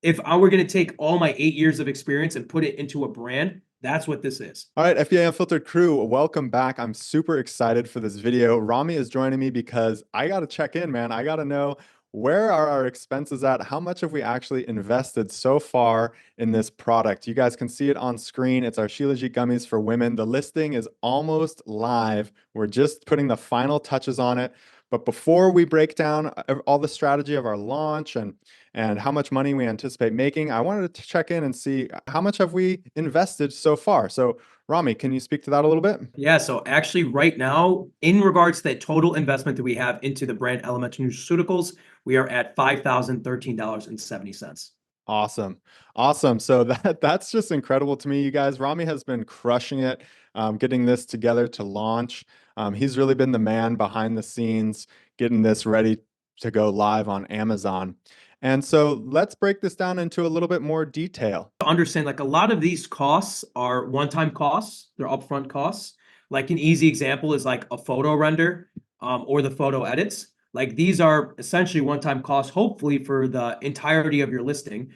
if I were going to take all my 8 years of experience and put it into a brand, that's what this is. All right, FBA Unfiltered crew, welcome back. I'm super excited for this video. Rami is joining me because I got to check in, man. I got to know, where are our expenses at? How much have we actually invested so far in this product? You guys can see it on screen. It's our Shilajit gummies for women. The listing is almost live. We're just putting the final touches on it. But before we break down all the strategy of our launch and how much money we anticipate making, I wanted to check in and see how much have we invested so far. So Rami, can you speak to that a little bit? Yeah, so actually right now, in regards to the total investment that we have into the brand Elemental Nutraceuticals, we are at $5,013.70. Awesome. Awesome. So that's just incredible to me, you guys. Rami has been crushing it, getting this together to launch. He's really been the man behind the scenes, getting this ready to go live on Amazon. And so let's break this down into a little bit more detail. To understand, like a lot of these costs are one-time costs, they're upfront costs. Like an easy example is like a photo render or the photo edits. Like these are essentially one-time costs, hopefully for the entirety of your listing.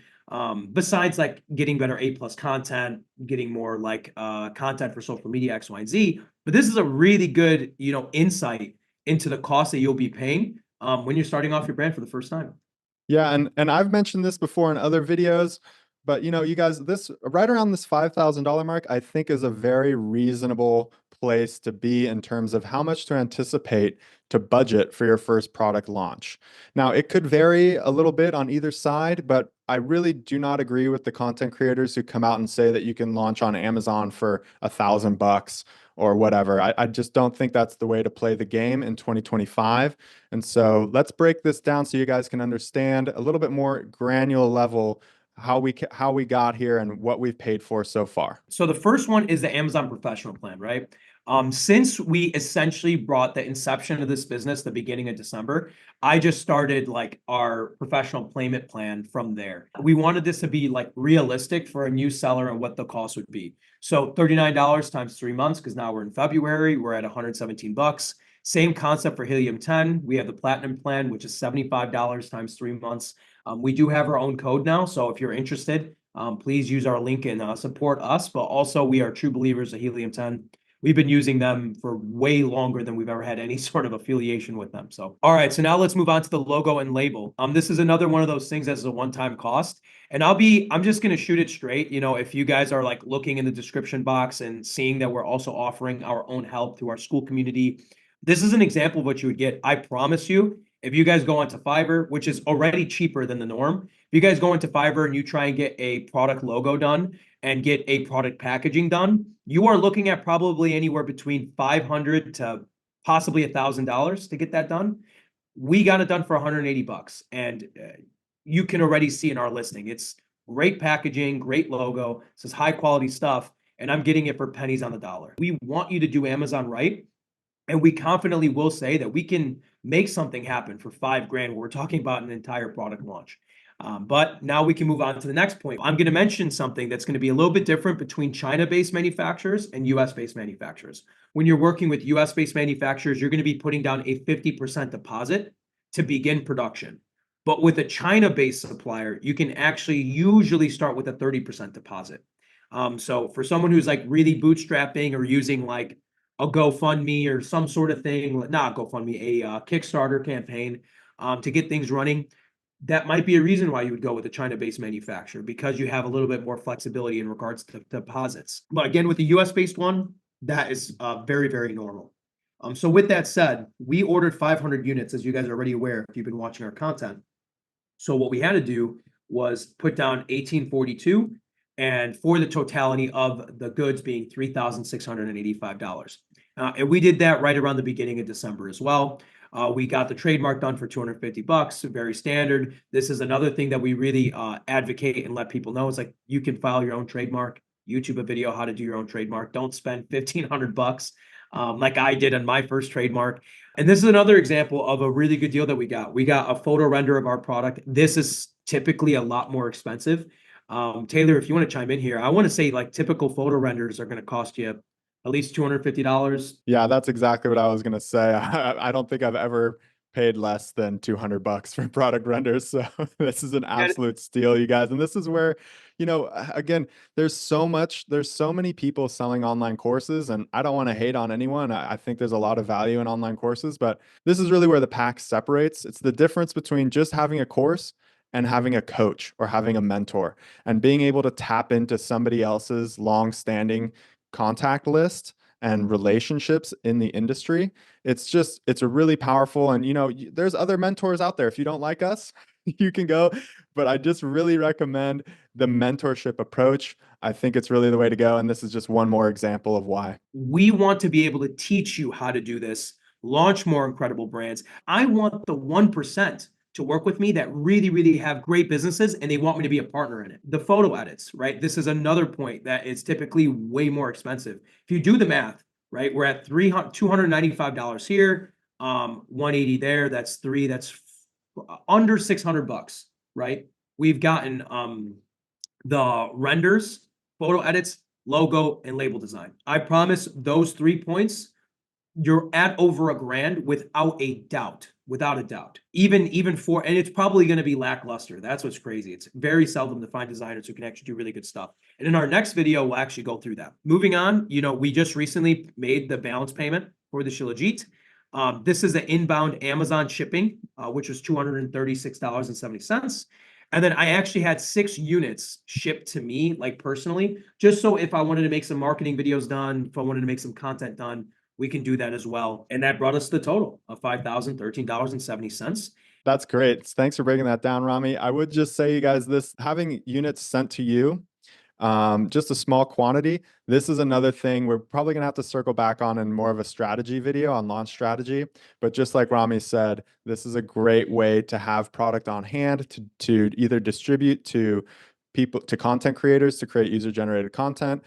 Besides like getting better A+ content, getting more like content for social media X, Y, and Z. But this is a really good, insight into the cost that you'll be paying when you're starting off your brand for the first time. Yeah, and I've mentioned this before in other videos, but you guys, this right around this $5,000 mark, I think is a very reasonable place to be in terms of how much to anticipate to budget for your first product launch. Now, it could vary a little bit on either side, but I really do not agree with the content creators who come out and say that you can launch on Amazon for $1,000 or whatever. I just don't think that's the way to play the game in 2025. And so let's break this down so you guys can understand a little bit more granular level how we got here and what we've paid for so far. So the first one is the Amazon Professional Plan, right? Since we essentially brought the inception of this business the beginning of December, I just started like our professional payment plan from there. We wanted this to be like realistic for a new seller and what the cost would be. So $39 times 3 months, because now we're in February, we're at $117. Same concept for Helium 10. We have the Platinum plan, which is $75 times 3 months. We do have our own code now, so if you're interested, please use our link and support us. But also, we are true believers of Helium 10. We've been using them for way longer than we've ever had any sort of affiliation with them. So, all right, so now let's move on to the logo and label. This is another one of those things that's a one-time cost. And I'm just gonna shoot it straight. If you guys are like looking in the description box and seeing that we're also offering our own help through our school community, this is an example of what you would get. I promise you, if you guys go onto Fiverr, which is already cheaper than the norm, if you guys go into Fiverr and you try and get a product logo done and get a product packaging done, you are looking at probably anywhere between $500 to possibly $1,000 to get that done. We got it done for $180, and you can already see in our listing, it's great packaging, great logo, this is high quality stuff, and I'm getting it for pennies on the dollar. We want you to do Amazon right, and we confidently will say that we can make something happen for $5,000. We're talking about an entire product launch. But now we can move on to the next point. I'm going to mention something that's going to be a little bit different between China-based manufacturers and US-based manufacturers. When you're working with US-based manufacturers, you're going to be putting down a 50% deposit to begin production. But with a China-based supplier, you can actually usually start with a 30% deposit. So for someone who's like really bootstrapping or using like a GoFundMe or some sort of thing, not GoFundMe, a Kickstarter campaign to get things running, that might be a reason why you would go with a China-based manufacturer, because you have a little bit more flexibility in regards to deposits. But again, with the US-based one, that is very, very normal. So with that said, we ordered 500 units, as you guys are already aware if you've been watching our content. So what we had to do was put down 1842, and for the totality of the goods being $3,685. And we did that right around the beginning of December as well. We got the trademark done for $250, very standard. This is another thing that we really advocate and let people know. It's like you can file your own trademark, YouTube a video how to do your own trademark. Don't spend $1,500 like I did on my first trademark. And this is another example of a really good deal that we got. We got a photo render of our product. This is typically a lot more expensive. Taylor, if you want to chime in here, I want to say like typical photo renders are going to cost you at least $250. Yeah, that's exactly what I was going to say. I don't think I've ever paid less than 200 bucks for product renders. So this is an And absolute steal, you guys. And this is where, again, there's so many people selling online courses, and I don't want to hate on anyone. I think there's a lot of value in online courses, but this is really where the pack separates. It's the difference between just having a course and having a coach or having a mentor and being able to tap into somebody else's long-standing contact list and relationships in the industry. It's a really powerful, and there's other mentors out there. If you don't like us, you can go, but I just really recommend the mentorship approach. I think it's really the way to go, and this is just one more example of why. we want to be able to teach you how to do this, launch more incredible brands. I want the 1% to work with me that really, really have great businesses and they want me to be a partner in it. The photo edits, right? This is another point that is typically way more expensive. If you do the math, right, we're at $295 here, 180 there. That's under 600 bucks, right? We've gotten the renders, photo edits, logo, and label design. I promise those 3 points, you're at over $1,000 without a doubt. Without a doubt. Even for, and it's probably going to be lackluster. That's what's crazy. It's very seldom to find designers who can actually do really good stuff. And in our next video, we'll actually go through that. Moving on, we just recently made the balance payment for the Shilajit. This is the inbound Amazon shipping, which was $236.70. And then I actually had 6 units shipped to me, like personally, just so if I wanted to make some marketing videos done, if I wanted to make some content done, we can do that as well. And that brought us the total of $5,013.70. That's great. Thanks for breaking that down, Rami. I would just say, you guys, this having units sent to you, just a small quantity. This is another thing we're probably going to have to circle back on in more of a strategy video on launch strategy. But just like Rami said, this is a great way to have product on hand to either distribute to people, to content creators to create user-generated content,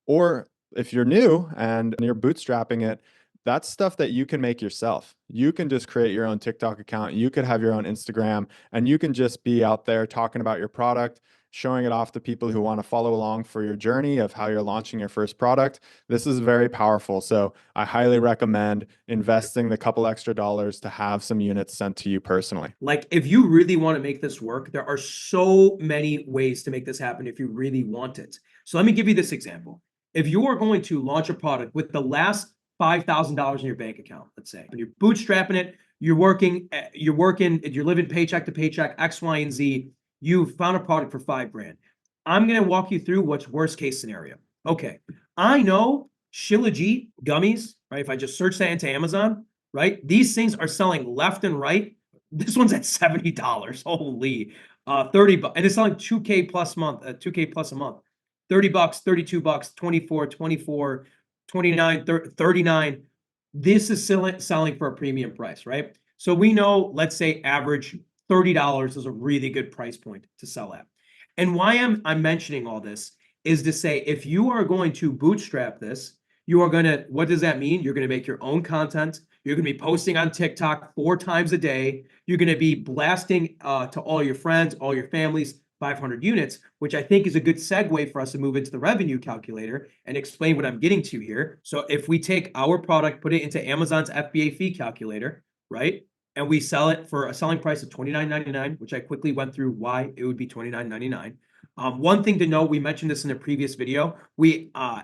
or if you're new and you're bootstrapping it, that's stuff that you can make yourself. You can just create your own TikTok account. You could have your own Instagram, and you can just be out there talking about your product, showing it off to people who want to follow along for your journey of how you're launching your first product. This is very powerful. So I highly recommend investing the couple extra dollars to have some units sent to you personally. Like, if you really want to make this work, there are so many ways to make this happen if you really want it. So let me give you this example. If you are going to launch a product with the last $5,000 in your bank account, let's say, and you're bootstrapping it, you're living paycheck to paycheck, X, Y, and Z, you found a product for $5,000. I'm going to walk you through what's worst case scenario. Okay. I know Shilajit gummies, right? If I just search that into Amazon, right? These things are selling left and right. This one's at $70. Holy, 30 bucks. And it's selling 2K plus month, 2K plus a month. 30 bucks, 32 bucks, 24, 24, 29, 39. This is selling for a premium price, right? So we know, let's say average $30 is a really good price point to sell at. And why I'm mentioning all this is to say, if you are going to bootstrap this, what does that mean? You're going to make your own content. You're going to be posting on TikTok 4 times a day. You're going to be blasting to all your friends, all your families, 500 units, which I think is a good segue for us to move into the revenue calculator and explain what I'm getting to here. So if we take our product, put it into Amazon's FBA fee calculator, right? And we sell it for a selling price of $29.99, which I quickly went through why it would be $29.99. One thing to note, we mentioned this in a previous video,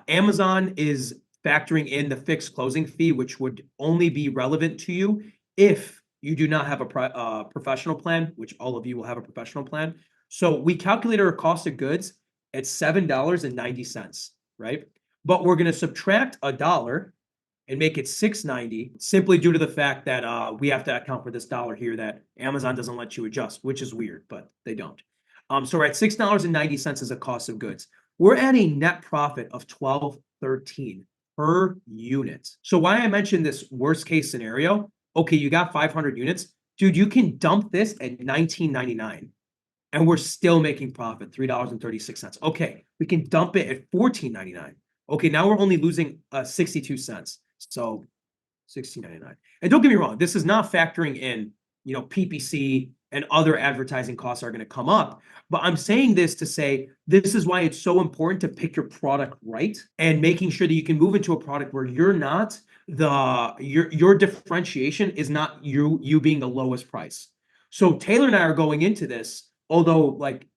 Amazon is factoring in the fixed closing fee, which would only be relevant to you if you do not have a professional plan, which all of you will have a professional plan. So we calculated our cost of goods at $7.90, right? But we're going to subtract $1 and make it $6.90 simply due to the fact that we have to account for this dollar here that Amazon doesn't let you adjust, which is weird, but they don't. So we're at $6.90 as a cost of goods. We're at a net profit of $12.13 per unit. So why I mentioned this worst case scenario, okay, you got 500 units. Dude, you can dump this at $19.99. And we're still making profit, $3.36. Okay, we can dump it at $14.99. Okay, now we're only losing 62 cents. So $16.99. And don't get me wrong, this is not factoring in, PPC, and other advertising costs are going to come up. But I'm saying this to say this is why it's so important to pick your product right and making sure that you can move into a product where you're not your differentiation is not you being the lowest price. So Taylor and I are going into this, although like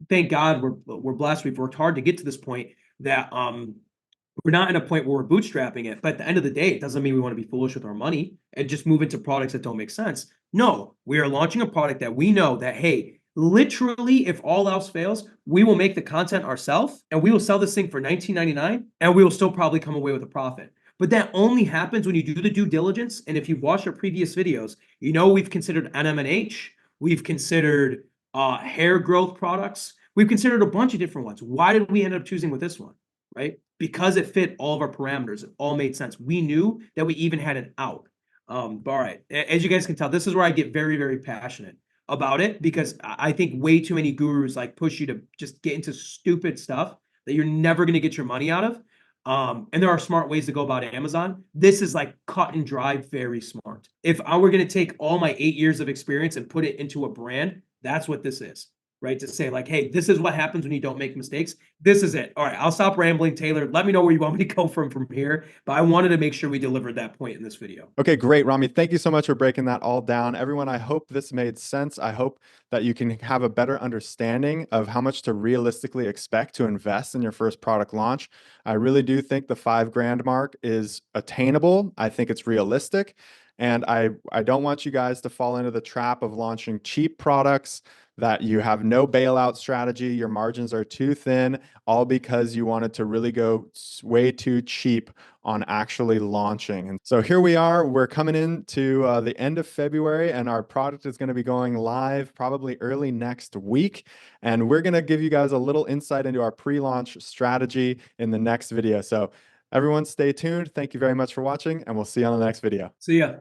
thank God we're blessed. We've worked hard to get to this point that we're not in a point where we're bootstrapping it. But at the end of the day, it doesn't mean we want to be foolish with our money and just move into products that don't make sense. No, we are launching a product that we know that, hey, literally, if all else fails, we will make the content ourselves and we will sell this thing for $19.99 and we will still probably come away with a profit. But that only happens when you do the due diligence. And if you've watched our previous videos, you know we've considered NMNH, we've considered hair growth products, we've considered a bunch of different ones. Why did we end up choosing with this one? Right? Because it fit all of our parameters. It all made sense. We knew that we even had an out. But all right, as you guys can tell, this is where I get very, very passionate about it because I think way too many gurus like push you to just get into stupid stuff that you're never going to get your money out of. And there are smart ways to go about Amazon. This is like cut and dry, very smart. If I were going to take all my 8 years of experience and put it into a brand, that's what this is, right? To say like, hey, this is what happens when you don't make mistakes. This is it. All right, I'll stop rambling, Taylor. Let me know where you want me to go from here. But I wanted to make sure we delivered that point in this video. Okay, great, Rami. Thank you so much for breaking that all down. Everyone, I hope this made sense. I hope that you can have a better understanding of how much to realistically expect to invest in your first product launch. I really do think the 5 grand mark is attainable. I think it's realistic. And I don't want you guys to fall into the trap of launching cheap products that you have no bailout strategy, your margins are too thin, all because you wanted to really go way too cheap on actually launching. And so here we are, we're coming into the end of February and our product is going to be going live probably early next week. And we're going to give you guys a little insight into our pre-launch strategy in the next video. So everyone stay tuned. Thank you very much for watching and we'll see you on the next video. See ya.